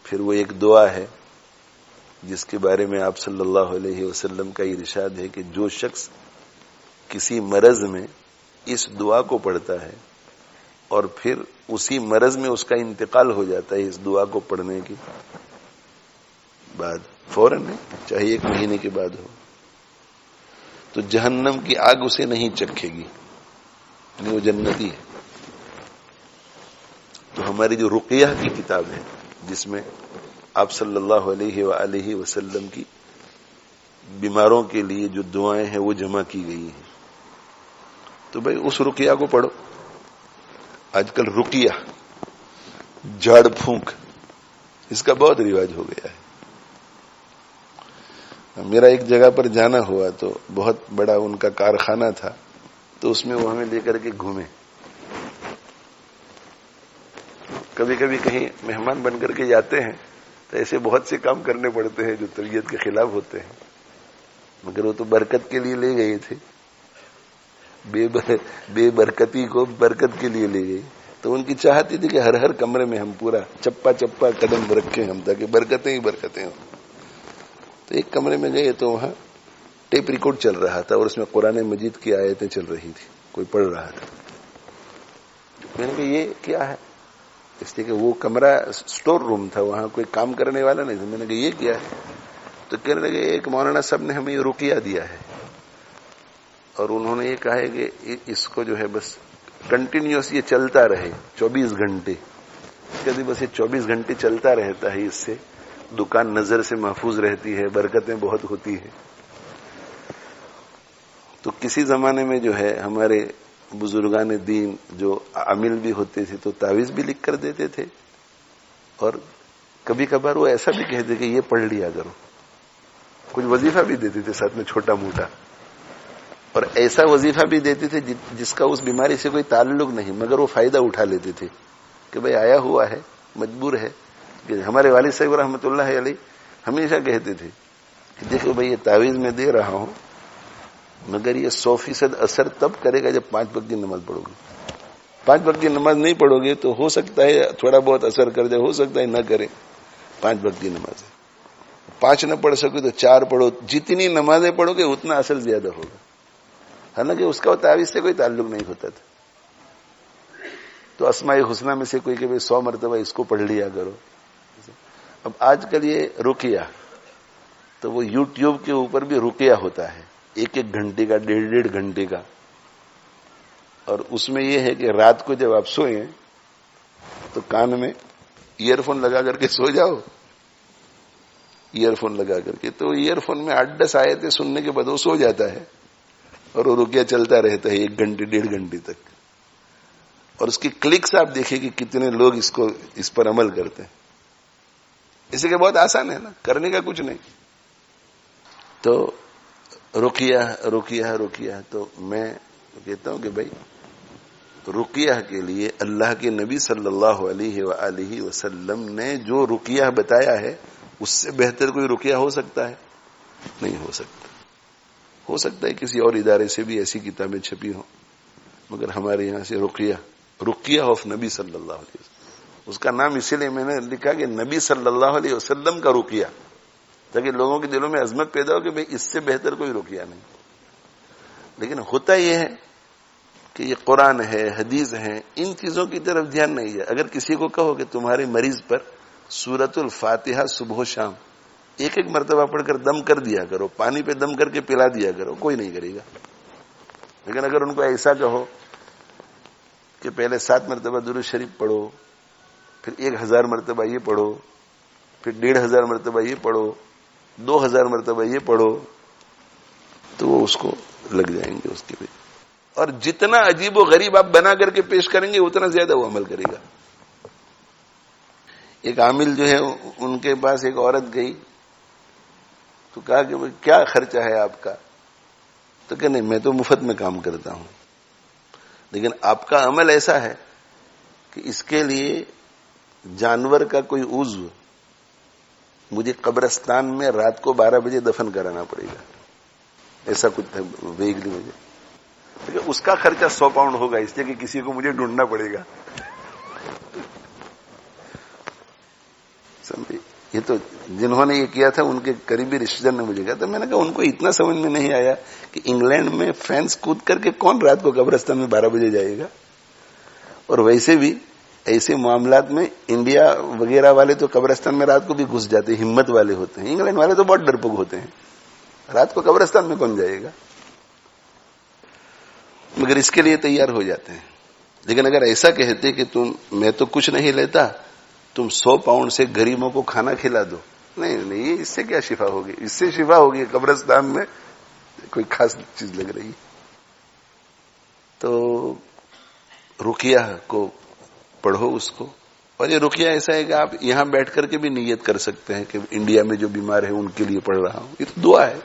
پھر وہ ایک دعا ہے جس کے بارے میں آپ صلی اللہ علیہ وسلم کا ارشاد ہے کہ جو شخص کسی مرض میں اس دعا کو پڑھتا ہے اور پھر اسی مرض میں اس کا انتقال ہو جاتا ہے اس دعا کو پڑھنے کے بعد، فوراً چاہے 1 مہینے کے بعد ہو، تو جہنم کی آگ اسے نہیں چکھے گی، یعنی وہ جنتی ہے۔ تو ہماری جو رقیہ کی کتاب ہے جس میں آپ صلی اللہ علیہ وآلہ وسلم کی بیماروں کے لیے جو دعائیں ہیں وہ جمع کی گئی ہیں، تو بھائی اس رقیہ کو پڑھو۔ آج کل رقیہ، جھاڑ پھونک، اس کا بہت رواج ہو گیا ہے۔ میرا ایک جگہ پر جانا ہوا تو بہت بڑا ان کا کارخانہ تھا، تو اس میں وہ ہمیں لے کر کے گھومے۔ کبھی کبھی کہیں مہمان بن کر کے جاتے ہیں تو ایسے بہت سے کام کرنے پڑتے ہیں جو طبیعت کے خلاف ہوتے ہیں، مگر وہ تو برکت کے لیے لے گئے تھے، بے برکتی کو برکت کے لیے لے گئے۔ تو ان کی چاہتی تھی کہ ہر کمرے میں ہم پورا چپا چپا قدم رکھیں ہم، تاکہ برکتیں ہی برکتیں ہوں۔ تو ایک کمرے میں گئے تو وہاں ٹیپ ریکارڈ چل رہا تھا اور اس میں قرآن مجید کی آیتیں چل رہی تھی، کوئی پڑھ رہا تھا۔ میں نے کہا یہ کیا ہے؟ اس لیے کہ وہ کمرہ سٹور روم تھا، وہاں کوئی کام کرنے والا نہیں تھا۔ میں نے کہا یہ کیا ہے؟ تو کہنے لگے ایک مولانا صاحب نے ہمیں یہ رقیہ دیا ہے، اور انہوں نے یہ کہا ہے کہ اس کو جو ہے بس کنٹینیوس یہ چلتا رہے 24 گھنٹے، کبھی بس یہ 24 گھنٹے چلتا رہتا ہے، اس سے دکان نظر سے محفوظ رہتی ہے، برکتیں بہت ہوتی ہیں۔ تو کسی زمانے میں جو ہے ہمارے بزرگان دین جو عامل بھی ہوتے تھے تو تعویذ بھی لکھ کر دیتے تھے، اور کبھی کبھار وہ ایسا بھی کہتے کہ یہ پڑھ لیا کرو، کچھ وظیفہ بھی دیتے تھے ساتھ میں چھوٹا موٹا، اور ایسا وظیفہ بھی دیتے تھے جس کا اس بیماری سے کوئی تعلق نہیں، مگر وہ فائدہ اٹھا لیتے تھے کہ بھئی آیا ہوا ہے، مجبور ہے۔ کہ ہمارے والد صاحب رحمۃ اللہ علیہ ہمیشہ کہتے تھے کہ دیکھو بھئی یہ تعویذ میں دے رہا ہوں، مگر یہ 100% اثر تب کرے گا جب 5 وقت کی نماز پڑھو گے۔ 5 وقت کی نماز نہیں پڑھو گے تو ہو سکتا ہے تھوڑا بہت اثر کر جائے، ہو سکتا ہے نہ کرے۔ 5 وقت کی نماز ہے، 5 نہ پڑھ سکے تو 4 پڑھو، جتنی نمازیں پڑھو گے اتنا اثر زیادہ ہوگا، حالانکہ اس کا تعویذ سے کوئی تعلق نہیں ہوتا تھا۔ تو اسماء حسنہ میں سے کوئی کہ 100 مرتبہ اس کو پڑھ لیا کرو۔ اب آج کل یہ رقیہ، تو وہ یوٹیوب کے اوپر بھی رقیہ ہوتا ہے، 1 گھنٹے کا، 1.5 گھنٹے کا، اور اس میں یہ ہے کہ رات کو جب آپ سوئیں تو کان میں ایئر فون لگا کر کے سو جاؤ، ایئر فون لگا کر کے، تو ایئر فون میں 8-10 آیتیں سننے کے بعد وہ سو جاتا ہے، اور وہ رقیہ چلتا رہتا ہے 1 گھنٹے 1.5 گھنٹے تک، اور اس کی کلکس آپ دیکھیں کہ کتنے لوگ اس پر عمل کرتے ہیں۔ اسی کے بہت آسان ہے نا، کرنے کا کچھ نہیں۔ تو رقیہ رقیہ رقیہ، تو میں کہتا ہوں کہ بھائی رقیہ کے لیے اللہ کے نبی صلی اللہ علیہ وآلہ وسلم نے جو رقیہ بتایا ہے اس سے بہتر کوئی رقیہ ہو سکتا ہے؟ نہیں ہو سکتا۔ ہو سکتا ہے کسی اور ادارے سے بھی ایسی کتابیں چھپی ہوں، مگر ہمارے یہاں سے رقیہ آف نبی صلی اللہ علیہ وسلم، اس کا نام اسی لیے میں نے لکھا کہ نبی صلی اللہ علیہ وسلم کا رقیہ، تاکہ لوگوں کے دلوں میں عظمت پیدا ہو کہ بھئی اس سے بہتر کوئی رقیہ نہیں۔ لیکن ہوتا یہ ہے کہ یہ قرآن ہے، حدیث ہے، ان چیزوں کی طرف دھیان نہیں ہے۔ اگر کسی کو کہو کہ تمہارے مریض پر سورۃ الفاتحہ صبح و شام 1 مرتبہ پڑھ کر دم کر دیا کرو، پانی پہ دم کر کے پلا دیا کرو، کوئی نہیں کرے گا۔ لیکن اگر ان کو ایسا کہو کہ پہلے 7 مرتبہ درود شریف پڑھو، پھر 1000 مرتبہ یہ پڑھو، پھر 1500 مرتبہ یہ پڑھو، 2000 مرتبہ یہ پڑھو، تو وہ اس کو لگ جائیں گے اس کے بھی، اور جتنا عجیب و غریب آپ بنا کر کے پیش کریں گے اتنا زیادہ وہ عمل کرے گا۔ ایک عامل جو ہے ان کے پاس ایک عورت گئی تو کہا کہ کیا خرچہ ہے آپ کا؟ تو کہ نہیں میں تو مفت میں کام کرتا ہوں، لیکن آپ کا عمل ایسا ہے کہ اس کے لیے جانور کا کوئی عضو مجھے قبرستان میں رات کو 12 بجے دفن کرانا پڑے گا، ایسا کچھ تھا ویگلی مجھے، لیکن اس کا خرچہ 100 پاؤنڈ ہوگا، اس لیے کہ کسی کو مجھے ڈھونڈنا پڑے گا۔ سمجھے. یہ تو جنہوں نے یہ کیا تھا ان کے قریبی رشتے دار نے مجھے کہا تھا. میں نے کہا ان کو اتنا سمجھ میں نہیں آیا کہ انگلینڈ میں فینس کود کر کے کون رات کو قبرستان میں 12 بجے جائے گا. اور ویسے بھی ایسے معاملات میں انڈیا وغیرہ والے تو قبرستان میں رات کو بھی گھس جاتے ہیں, ہمت والے ہوتے ہیں. انگلینڈ والے تو بہت ڈرپوک ہوتے ہیں, رات کو قبرستان میں کون جائے گا. مگر اس کے لیے تیار ہو جاتے ہیں. لیکن اگر ایسا کہتے کہ میں تو کچھ نہیں لیتا, تم 100 پاؤنڈ سے غریبوں کو کھانا کھلا دو, نہیں, اس سے کیا شفا ہوگی. اس سے شفا ہوگی قبرستان میں کوئی خاص چیز لگ رہی. تو رقیہ کو پڑھو اس کو. اور یہ رقیہ ایسا ہے کہ آپ یہاں بیٹھ کر کے بھی نیت کر سکتے ہیں کہ انڈیا میں جو بیمار ہے ان کے لیے پڑھ رہا ہوں. یہ تو دعا ہے.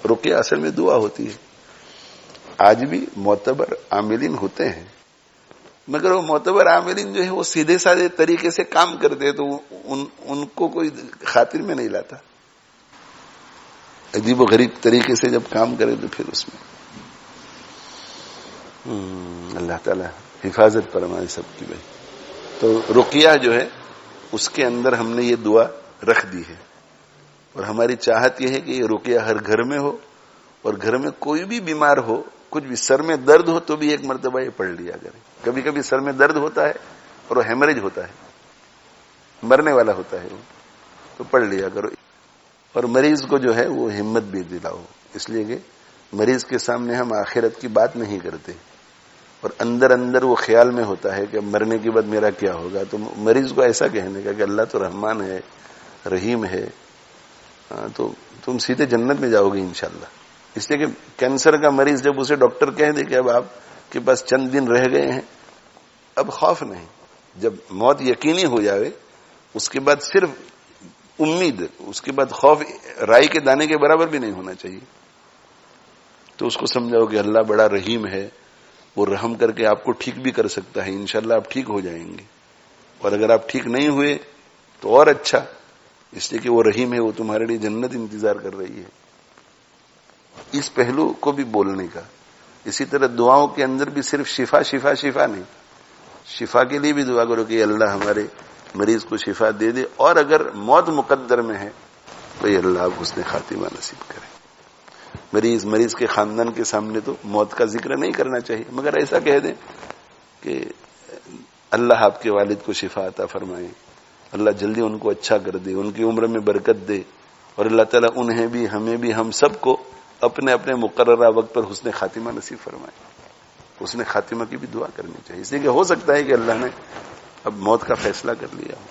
رقیہ اصل میں دعا ہوتی ہے. آج بھی معتبر عاملین ہوتے ہیں, مگر وہ معتبر عاملین جو ہے وہ سیدھے سادے طریقے سے کام کرتے ہیں, تو ان کو کوئی خاطر میں نہیں لاتا. عجیب و غریب طریقے سے جب کام کرے تو پھر اس میں اللہ تعالی حفاظت فرمائے سب کی. بھائی تو رقیہ جو ہے اس کے اندر ہم نے یہ دعا رکھ دی ہے, اور ہماری چاہت یہ ہے کہ یہ رقیہ ہر گھر میں ہو, اور گھر میں کوئی بھی بیمار ہو, کچھ بھی سر میں درد ہو تو بھی ایک مرتبہ یہ پڑھ لیا کریں. کبھی کبھی سر میں درد ہوتا ہے اور وہ ہیمریج ہوتا ہے, مرنے والا ہوتا ہے وہ, تو پڑھ لیا کرو. اور مریض کو جو ہے وہ ہمت بھی دلاؤ, اس لیے کہ مریض کے سامنے ہم آخرت کی بات نہیں کرتے, اور اندر اندر وہ خیال میں ہوتا ہے کہ مرنے کے بعد میرا کیا ہوگا. تو مریض کو ایسا کہنے کا کہ اللہ تو رحمان ہے, رحیم ہے, تو تم سیدھے جنت میں جاؤ گے انشاءاللہ. اس لیے کہ کینسر کا مریض جب اسے ڈاکٹر کہہ دے کہ اب آپ کے پاس چند دن رہ گئے ہیں, اب خوف نہیں. جب موت یقینی ہو جاوے اس کے بعد صرف امید, اس کے بعد خوف رائی کے دانے کے برابر بھی نہیں ہونا چاہیے. تو اس کو سمجھاؤ کہ اللہ بڑا رحیم ہے, وہ رحم کر کے آپ کو ٹھیک بھی کر سکتا ہے, انشاءاللہ آپ ٹھیک ہو جائیں گے. اور اگر آپ ٹھیک نہیں ہوئے تو اور اچھا, اس لیے کہ وہ رحیم ہے, وہ تمہارے لیے جنت انتظار کر رہی ہے. اس پہلو کو بھی بولنے کا. اسی طرح دعاؤں کے اندر بھی صرف شفا شفا شفا نہیں, شفا کے لیے بھی دعا کرو کہ اللہ ہمارے مریض کو شفا دے دے, اور اگر موت مقدر میں ہے تو یہ اللہ آپ حسن خاتمہ نصیب کرے. مریض کے خاندان کے سامنے تو موت کا ذکر نہیں کرنا چاہیے, مگر ایسا کہہ دیں کہ اللہ آپ کے والد کو شفا عطا فرمائے, اللہ جلدی ان کو اچھا کر دے, ان کی عمر میں برکت دے, اور اللہ تعالیٰ انہیں بھی ہمیں بھی ہم سب کو اپنے اپنے مقررہ وقت پر حسن خاتمہ نصیب فرمائے. حسن خاتمہ کی بھی دعا کرنی چاہیے, اس لیے کہ ہو سکتا ہے کہ اللہ نے اب موت کا فیصلہ کر لیا ہو.